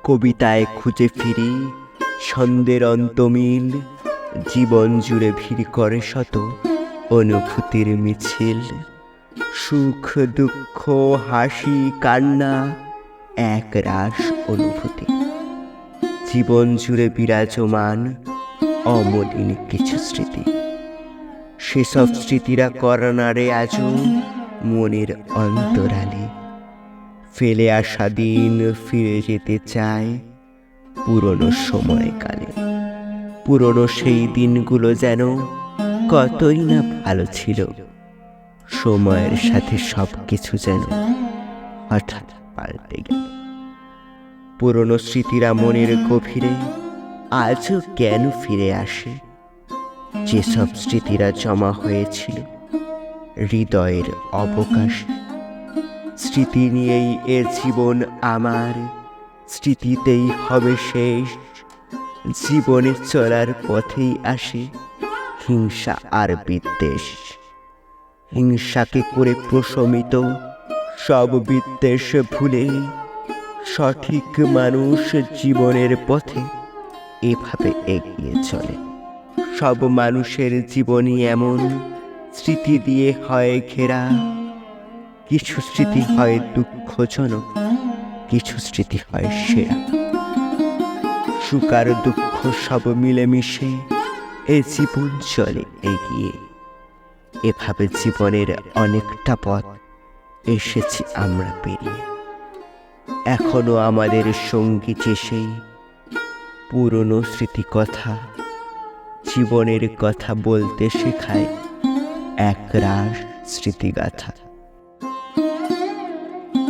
কবিতায় খুঁজে ফিরি ছন্দের অন্তমিল, জীবন জুড়ে ভিড় করে শত অনুভূতির মিছিল। সুখ দুঃখ হাসি কান্না এক রাস অনুভূতি, জীবন জুড়ে বিরাজমান অমলিন কিছু স্মৃতি। সেসব স্মৃতিরা করোনারে আজও মনের অন্তরালে। ফেলে আসা দিন ফিরে যেতে চায় পুরনো সময়কালে। পুরনো সেই দিনগুলো যেন কতই না ভালো ছিল, সময়ের সাথে সব কিছু যেন হঠাৎ পাল্টে গেল। পুরনো স্মৃতিরা মনের গভীরে আজও কেন ফিরে আসে? যেসব স্মৃতিরা জমা হয়েছিল হৃদয়ের অবকাশে। স্মৃতি নিয়েই এ জীবন আমার, স্মৃতিতেই হবে শেষ। জীবনে চলার পথেই আসে হিংসা আর বিদ্বেষ। হিংসাকে করে প্রশমিত সব বিদ্বেষ ভুলে সঠিক মানুষ জীবনের পথে এভাবে এগিয়ে চলে। সব মানুষের জীবনই এমন স্মৃতি দিয়ে হয় ঘেরা। কিছু স্মৃতি হয় দুঃখজনক, কিছু স্মৃতি হয় সেরা। সুখ আর দুঃখ সব মিলেমিশে এ জীবন চলে এগিয়ে। এভাবে জীবনের অনেকটা পথ এসেছি আমরা পেরিয়ে। এখনো আমাদের সঙ্গী যে সেই পুরনো স্মৃতি কথা, জীবনের কথা বলতে শেখায় এক রাস স্মৃতিগাথা।